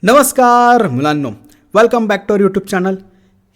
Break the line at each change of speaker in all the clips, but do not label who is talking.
नमस्कार मुलांनो, welcome back to our YouTube channel.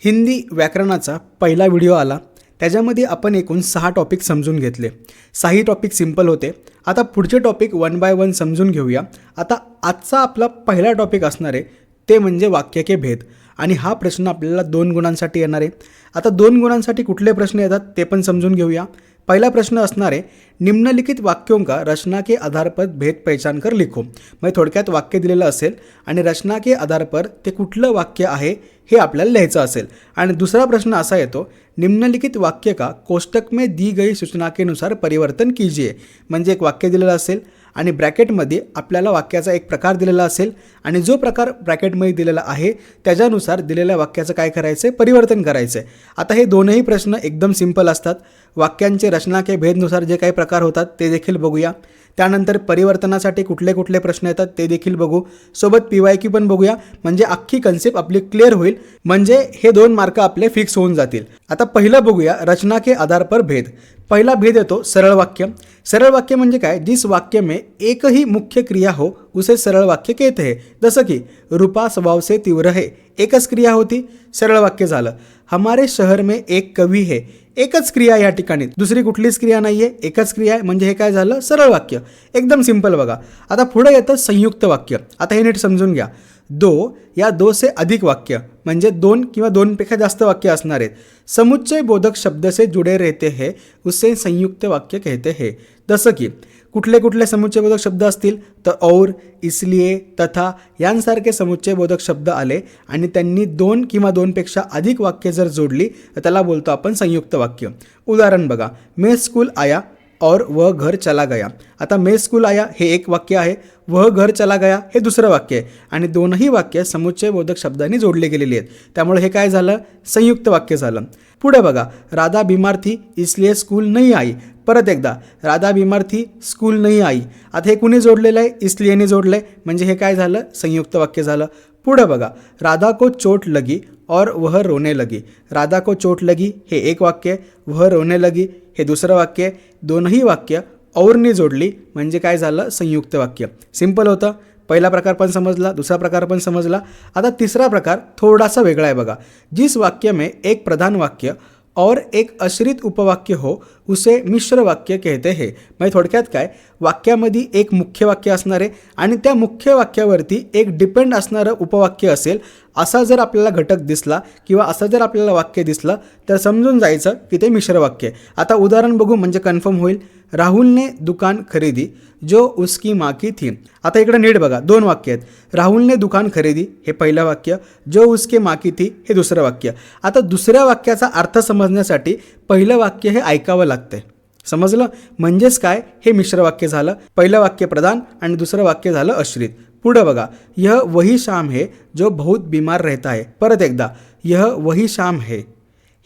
Hindi व्याकरणाचा पहिला व्हिडिओ आला. त्याच्यामध्ये आपण एकूण 6 टॉपिक समजून घेतले. 6 टॉपिक सिंपल होते. आता पुढचे टॉपिक वन बाय वन समजून घेऊया. आता आजचा आपला पहिला टॉपिक असणार आहे ते म्हणजे वाक्य के भेद. आणि हा प्रश्न आपल्याला 2 गुणांसाठी येणार आहे. आता 2 गुणांसाठी कुठले प्रश्न येतात ते पण समजून घेऊया. पहिला प्रश्न असणार आहे, निम्नलिखित वाक्यों का रचना के आधार पर भेद पहचान कर लिखो. म्हणजे थोडक्यात वाक्य दिलेलं असेल आणि रचना के आधार पर ते कुठलं वाक्य आहे हे आपल्याला लिहायचं असेल. आणि दुसरा प्रश्न असा येतो, निम्नलिखित वाक्य का कोष्टक में दी गई सूचना के अनुसार परिवर्तन कीजिए. म्हणजे एक वाक्य दिलेलं असेल आणि ब्रॅकेटमध्ये आपल्याला वाक्याचा एक प्रकार दिलेला असेल आणि जो प्रकार ब्रॅकेटमध्ये दिलेला आहे त्याच्यानुसार दिलेल्या वाक्याचं काय करायचं आहे, परिवर्तन करायचं आहे. आता हे दोनही प्रश्न एकदम सिंपल असतात. वाक्यांचे रचना के भेदनुसार जे काही प्रकार होतात ते देखील बघूया. त्यानंतर परिवर्तनासाठी कुठले कुठले प्रश्न येतात ते देखील बघू. सोबत PYQ पण बघूया. म्हणजे अख्खी कन्सेप्ट आपली क्लिअर होईल. म्हणजे हे 2 मार्क आपले फिक्स होऊन जातील. आता पहिलं बघूया रचना के आधार पर भेद. पहिला भेद येतो सरळ वाक्य. सरळ वाक्य म्हणजे काय, जिस वाक्य में एक ही मुख्य क्रिया हो उसे सरळ वाक्य कहते हैं. जसं की रूपा स्वभाव से तीव्र है, एकच क्रिया होती, सरळ वाक्य झालं. हमारे शहर में एक कवी है, एकच क्रिया या ठिकाणी, दुसरी कुठलीच क्रिया नाही आहे, एकच क्रिया आहे. म्हणजे हे काय झालं, सरळ वाक्य. एकदम सिंपल बघा. आता पुढे येतं संयुक्त वाक्य. आता हे नीट समजून घ्या. 2 या 2 से अधिक वाक्य म्हणजे 2 किंवा 2 पेक्षा जास्त वाक्य असणार आहेत. समुच्चय बोधक शब्द से जुड़े रहते हैं उसे संयुक्त वाक्य कहते हैं. जसं की कुठले कुठले समुच्चयबोधक शब्द असतील तर और, इसलिए, तथा यांसारखे समुच्चयबोधक शब्द आले आणि त्यांनी 2 किंवा 2 पेक्षा अधिक वाक्य जर जोडली तर त्याला बोलतो आपण संयुक्त वाक्य. उदाहरण बघा, मैं स्कूल आया और वह घर चला गया. आता मैं स्कूल आया हे एक वाक्य आहे, वह घर चला गया हे दुसरं वाक्य आहे आणि दोनही वाक्य समुच्चयबोधक शब्दांनी जोडले गेलेली आहेत. त्यामुळे हे काय झालं, संयुक्त वाक्य झालं. पुढे बघा, राधा बीमार थी इसलिए स्कूल नहीं आई. परत एकदा, राधा बीमार थी स्कूल नहीं आई. आता हे कुणी जोडलेलं आहे, इसलिएने जोडलं आहे. म्हणजे हे काय झालं, संयुक्त वाक्य झालं. पुढे बघा, राधा को चोट लगी और वह रोने लगी. राधा को चोट लगी हे एक वाक्य, वह रोने लगी हे दुसरं वाक्य. दोनही वाक्य औरने जोडली म्हणजे काय झालं, संयुक्त वाक्य. सिंपल होतं. पहिला प्रकार पण समजला, दुसरा प्रकार पण समजला. आता तिसरा प्रकार थोडासा वेगळा आहे बघा. जिस वाक्य में एक प्रधान वाक्य और एक आश्रित उपवाक्य हो उसे मिश्र वाक्य कहते हैं. म्हणजे थोडक्यात काय, वाक्यामध्ये एक मुख्य वाक्य असणार आहे आणि त्या मुख्य वाक्यावरती एक डिपेंड असणारं उपवाक्य असेल. असा जर आपल्याला घटक दिसला किंवा असं जर आपल्याला वाक्य दिसलं तर समजून जायचं की ते मिश्र वाक्य आहे. आता उदाहरण बघू म्हणजे कन्फर्म होईल. राहुल ने दुकान खरीदी जो उसकी माँ की थी. आता इकडे नीट बघा, 2 वाक्य आहेत. राहुल ने दुकान खरेदी हे पहिलं वाक्य, जो उसके माँ की थी हे दुसरं वाक्य. आता दुसऱ्या वाक्याचा अर्थ समजण्यासाठी पहिलं वाक्य हे ऐकावं लागतंय. समजलं? म्हणजेच काय, हे मिश्र वाक्य झालं. पहिलं वाक्य प्रधान आणि दुसरं वाक्य झालं आश्रित. पुढे बघा, यह वही शाम है जो बहुत बीमार रहता है. परत एकदा, यह वही शाम है.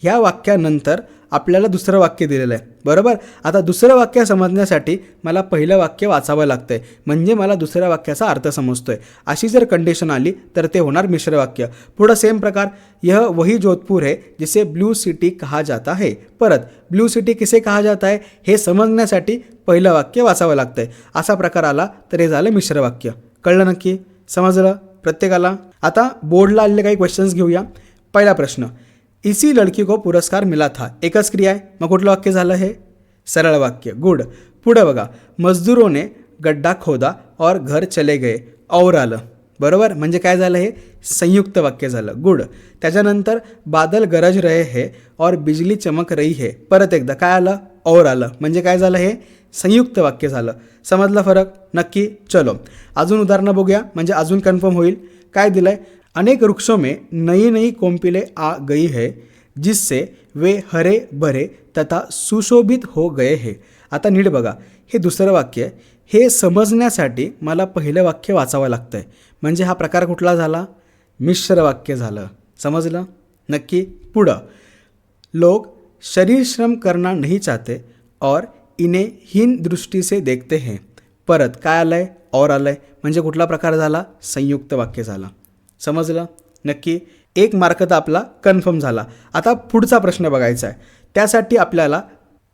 ह्या वाक्यानंतर आपल्याला दुसरं वाक्य दिलेलं आहे, बरोबर. आता दुसरं वाक्य समजण्यासाठी मला पहिलं वाक्य वाचावं लागतंय म्हणजे मला दुसऱ्या वाक्याचा अर्थ समजतोय. अशी जर कंडिशन आली तर ते होणार मिश्र वाक्य. पुढं सेम प्रकार, यह वही जोधपुर है जिसे ब्लू सिटी कहा जाता है. परत, ब्लू सिटी किसे कहा जाता है हे समजण्यासाठी पहिलं वाक्य वाचावं लागतंय. असा प्रकार आला तर हे झालं मिश्र वाक्य. कळलं नक्की? समजलं प्रत्येकाला? आता बोर्डला आलेले काही क्वेश्चन्स घेऊया. पहिला प्रश्न, इसी लड़की को पुरस्कार मिला था. एकच क्रिया आहे, मग कुठलं वाक्य झालं हे, सरळ वाक्य. गुड. पुढे बघा, मजदूरों ने गड्ढा खोदा और घर चले गए. और आलं, बरोबर. म्हणजे काय झालं, हे संयुक्त वाक्य झालं. गुड. त्याच्यानंतर बादल गरज रहे है और बिजली चमक रही है. परत एकदा काय आलं, और आलं. म्हणजे काय झालं, हे संयुक्त वाक्य झालं. समजला फरक? नक्की. चलो अजून उदाहरणं बघूया म्हणजे अजून कन्फर्म होईल. काय दिलं आहे, अनेक वृक्षों में नई नई कोंपिले आ गई है जिससे वे हरे भरे तथा सुशोभित हो गए हैं. आता नीट बघा, हे दुसरं वाक्य. हे समजण्यासाठी मला पहिलं वाक्य वाचावं लागतं आहे. म्हणजे हा प्रकार कुठला झाला, मिश्र वाक्य झालं. समजलं? नक्की. पुढं, लोग शरीर श्रम करना नहीं चाहते और इन्हें हीन दृष्टि से देखते हैं. परत काय आलं आहे, और आलं आहे. म्हणजे कुठला प्रकार झाला, संयुक्त वाक्य झाला. समजलं? नक्की. 1 मार्क तर आपला कन्फर्म झाला. आता पुढचा प्रश्न बघायचा आहे. त्यासाठी आपल्याला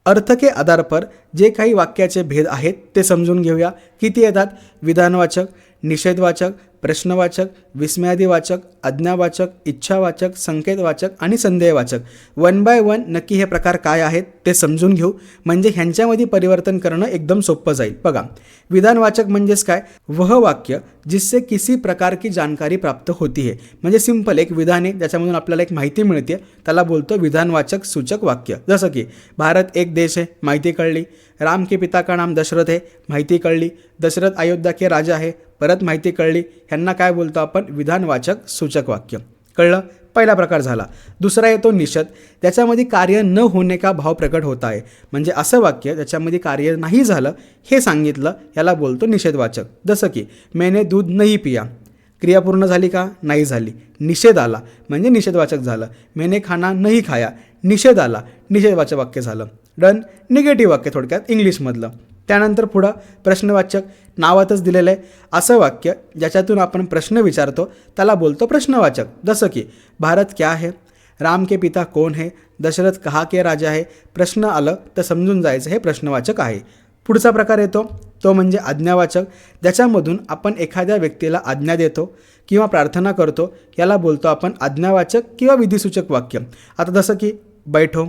अर्थ के आधार पर जे काही वाक्याचे भेद आहेत ते समजून घेऊया. किती येतात, विधानवाचक, निषेधवाचक, प्रश्नवाचक, विस्मयादिवाचक, आज्ञावाचक, इच्छावाचक, संकेतवाचक आणि संदेहवाचक. 1 बाय 1 नक्की हे प्रकार काय आहेत ते समजून घेऊ, म्हणजे ह्यांच्यामध्ये परिवर्तन करणं एकदम सोपं जाईल. बघा, विधानवाचक म्हणजेच काय? वह वाक्य जिससे किसी प्रकार की जानकारी प्राप्त होती है. म्हणजे सिंपल एक विधान आहे ज्याच्यामधून आपल्याला एक माहिती मिळते, त्याला बोलतो विधानवाचक सूचक वाक्य. जसं की भारत एक देश है, माहिती कळली. राम के पिता का नाम दशरथ है, माहिती कळली. दशरथ अयोध्या के राजा आहे, परत माहिती कळली. ह्यांना काय बोलतो आपण? विधानवाचक सूचक वाक्य. कळलं? पहिला प्रकार झाला. दुसरा येतो निषेध. त्याच्यामध्ये कार्य न होणे का भाव प्रकट होता आहे, म्हणजे असं वाक्य ज्याच्यामध्ये कार्य नाही झालं हे सांगितलं, याला बोलतो निषेधवाचक. जसं की मैंने दूध नहीं पिया, क्रिया पूर्ण झाली का? नाही झाली. निषेध आला म्हणजे निषेधवाचक झालं. मैंने खाना नहीं खाया, निषेध आला, निषेधवाचक वाक्य झालं. डन. निगेटिव्ह वाक्य थोडक्यात इंग्लिशमधलं. त्यानंतर पुढं प्रश्नवाचक. नावातच दिलेलं आहे असं वाक्य ज्याच्यातून आपण प्रश्न विचारतो त्याला बोलतो प्रश्नवाचक. जसं की भारत क्या है, राम के पिता कौन है, दशरथ कहाँ के राजा है. प्रश्न आलं तर समजून जायचं हे प्रश्नवाचक आहे. पुढचा प्रकार येतो तो म्हणजे आज्ञावाचक. ज्याच्यामधून आपण एखाद्या व्यक्तीला आज्ञा देतो किंवा प्रार्थना करतो, याला बोलतो आपण आज्ञावाचक किंवा विधिसूचक वाक्य. आता जसं की बैठो,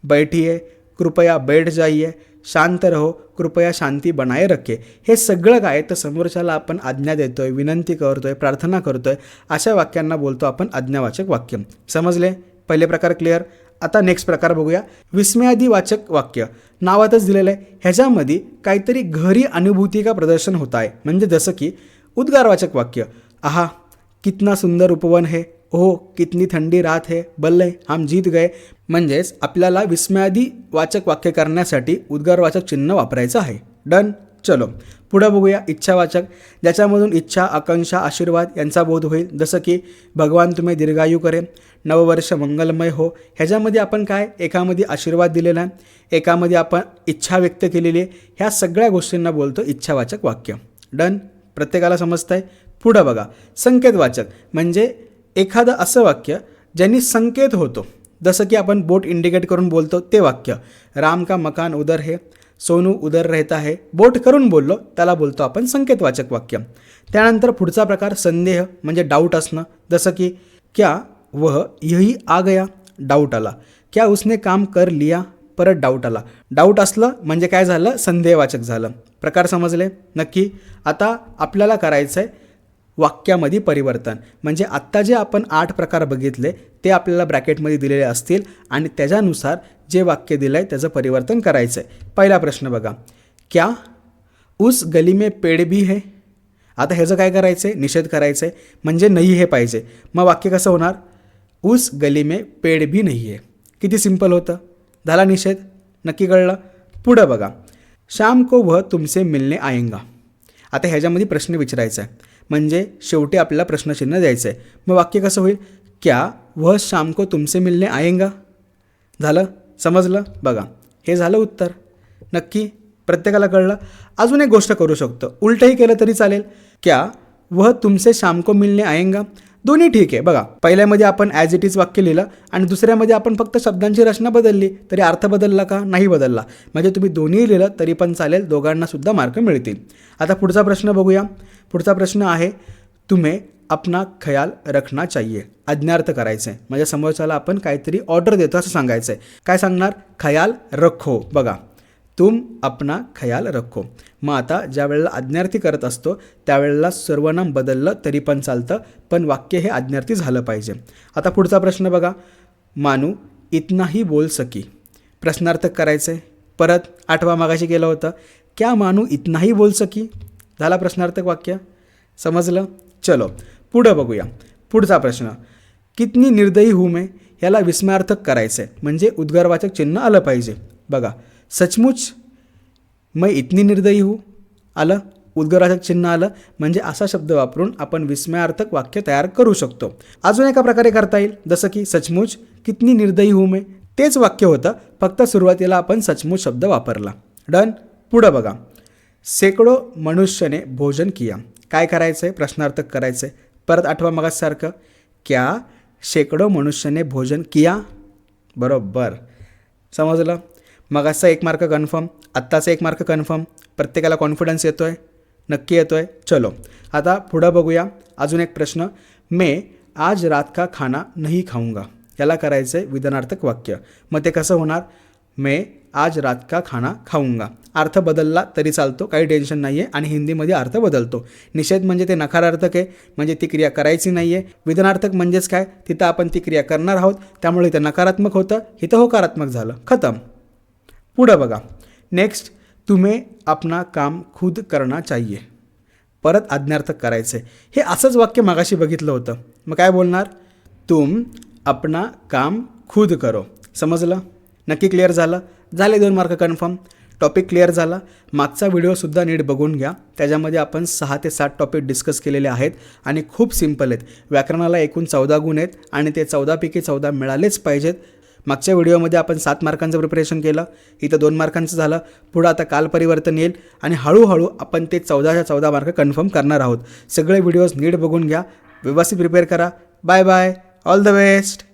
बैठिए, कृपया बैठ जाइए, शांत रहो, कृपया शांती बनाए रखे. हे सगळं काय तर समोरच्याला आपण आज्ञा देतोय, विनंती करतोय, प्रार्थना करतोय, अशा वाक्यांना बोलतो आपण आज्ञावाचक वाक्य. समजले? पहिले प्रकार क्लिअर. आता नेक्स्ट प्रकार बघूया. विस्मयादिवाचक वाक्य. नावातच दिलेलं आहे, ह्याच्यामध्ये काहीतरी गहरी अनुभूती का प्रदर्शन होत आहे, म्हणजे जसं की उद्गारवाचक वाक्य. आहा कितना सुंदर उपवन है, ओह कितनी थंडी रात है, बल्ले हम जीत गए. म्हणजेच आपल्याला विस्मयादिवाचक वाक्य करण्यासाठी उद्गारवाचक चिन्ह वापरायचं आहे. डन. चलो पुढं बघूया. इच्छावाचक. ज्याच्यामधून इच्छा, आकांक्षा, आशीर्वाद यांचा बोध होईल. जसं की भगवान तुम्ही दीर्घायू करे, नववर्ष मंगलमय हो. ह्याच्यामध्ये आपण काय? एकामध्ये आशीर्वाद दिलेला आहे, एकामध्ये आपण इच्छा व्यक्त केलेली आहे. ह्या सगळ्या गोष्टींना बोलतो इच्छावाचक वाक्य. डन. प्रत्येकाला समजतं आहे? पुढं बघा. संकेतवाचक म्हणजे एखादं असं वाक्य ज्यांनी संकेत होतो, जसं की आपण बोट इंडिकेट करून बोलतो ते वाक्य. राम का मकान उधर है, सोनू उधर रहता है. बोट करून बोललो त्याला बोलतो आपण संकेतवाचक वाक्य. त्यानंतर पुढचा प्रकार संदेह म्हणजे डाऊट असणं. जसं की क्या वह यही आ गया, डाऊट आला. क्या उसने काम कर लिया, परत डाऊट आला. डाऊट असलं म्हणजे काय झालं? संदेहवाचक झालं. प्रकार समजले नक्की? आता आपल्याला करायचं आहे वाक्यामध्ये परिवर्तन. म्हणजे आत्ता जे आपण 8 प्रकार बघितले ते आपल्याला ब्रॅकेटमध्ये दिलेले असतील आणि त्याच्यानुसार जे वाक्य दिलं आहे त्याचं परिवर्तन करायचं आहे. पहिला प्रश्न बघा. क्या उस गली में पेड़ भी है. आता ह्याचं काय करायचं आहे? निषेध करायचं आहे, म्हणजे नाही हे पाहिजे. मग वाक्य कसं होणार? उस गली में पेड़ भी नहीं है. किती सिंपल होतं. झाला निषेध. नक्की कळलं? पुढं बघा. शाम को वह तुमसे मिलने आएंगा. आता ह्याच्यामध्ये प्रश्न विचारायचा आहे, म्हणजे शेवटी आपल्याला प्रश्नचिन्ह द्यायचं आहे. मग वाक्य कसं होईल? क्या वह शाम को तुमसे मिलने आएंगा. झालं? समजलं? बघा हे झालं उत्तर. नक्की प्रत्येकाला कळलं? अजून एक गोष्ट करू शकतो, उलटंही केलं तरी चालेल. क्या वह तुमसे शाम को मिलने आएंगा. दोन्ही ठीक आहे. बघा पहिल्यामध्ये आपण ॲज इट इज वाक्य लिहिलं आणि दुसऱ्यामध्ये आपण फक्त शब्दांची रचना बदलली, तरी अर्थ बदलला का? नाही बदलला. म्हणजे तुम्ही दोन्ही लिहिलं तरी पण चालेल, दोघांनासुद्धा मार्क मिळतील. आता पुढचा प्रश्न बघूया. पुढचा प्रश्न आहे तुम्हें अपना ख्याल रखना चाहिए. आज्ञार्थ करायचं आहे, म्हणजे समोरच्याला आपण काहीतरी ऑर्डर देतो असं सांगायचं आहे. काय सांगणार? ख्याल रखो. बघा तुम अपना ख्याल रखो. मग आता ज्या वेळेला आज्ञार्थी करत असतो त्यावेळेला सर्वनाम बदललं तरी पण चालतं, पण वाक्य हे आज्ञार्थी झालं पाहिजे. आता पुढचा प्रश्न बघा. मानू इतना ही बोल सकी. प्रश्नार्थक करायचं आहे. परत 8वा मागाशी केलं होतं. क्या मानू इतना ही बोल सकी. झाला प्रश्नार्थक वाक्य. समजलं? चलो पुढं बघूया. पुढचा प्रश्न. कितनी निर्दयी हूँ मैं. याला विस्मयार्थक करायचं आहे, म्हणजे उद्गारवाचक चिन्ह आलं पाहिजे. बघा सचमुच मैं इतनी निर्दयी हूँ आलं, उद्गारवाचक चिन्ह आलं, म्हणजे असा शब्द वापरून आपण विस्मयार्थक वाक्य तयार करू शकतो. अजून एका प्रकारे करता येईल, जसं की सचमुच कितनी निर्दयी हूँ मैं. तेच वाक्य होतं, फक्त सुरुवातीला आपण सचमुच शब्द वापरला. डन. पुढं बघा. शेकडो मनुष्यने भोजन किया. काय करायचं आहे? प्रश्नार्थक करायचं आहे. परत 8वा मगासारखं. क्या शेकडो मनुष्यने भोजन किया. बरोबर. समजलं? मगाचा 1 मार्क कन्फर्म, आत्ताचा 1 मार्क कन्फर्म. प्रत्येकाला कॉन्फिडन्स येतो आहे. नक्की येतो आहे. चलो आता पुढं बघूया. अजून एक प्रश्न, मैं आज रात का खाना नहीं खाऊंगा. याला करायचं आहे विधानार्थक वाक्य. मग ते कसं होणार? मैं आज रात का खाना खाऊंगा. अर्थ बदलला तरी चालतो, काही टेन्शन नाही आहे. आणि हिंदीमध्ये अर्थ बदलतो. निषेध म्हणजे ते नकारार्थक आहे, म्हणजे ती क्रिया करायची नाही आहे. विधानार्थक म्हणजेच काय, तिथं आपण ती क्रिया करणार आहोत, त्यामुळे ते नकारात्मक होतं, इथं होकारात्मक झालं. खतम. पुढं बघा. नेक्स्ट, तुम्हें अपना काम खुद करना चाहिए. परत आज्ञार्थक करायचं आहे. हे असंच वाक्य मागाशी बघितलं होतं. मग काय बोलणार? तुम अपना काम खुद करो. समजलं? नक्की क्लिअर झालं? झाले 2 मार्क कन्फर्म. टॉपिक क्लिअर झाला. मागचा व्हिडिओसुद्धा नीट बघून घ्या. त्याच्यामध्ये आपण 6 ते 7 टॉपिक डिस्कस केलेले आहेत आणि खूप सिम्पल आहेत. व्याकरणाला एकूण 14 गुण आहेत आणि ते 14पैकी 14 मिळालेच पाहिजेत. मागच्या व्हिडिओमध्ये आपण 7 मार्कांचं प्रिपरेशन केलं, इथं 2 मार्कांचं झालं. पुढं आता काल परिवर्तन येईल आणि हळूहळू आपण ते 14च्या 14 मार्क कन्फर्म करणार आहोत. सगळे व्हिडिओज नीट बघून घ्या, व्यवस्थित प्रिपेअर करा. Bye bye, all the best.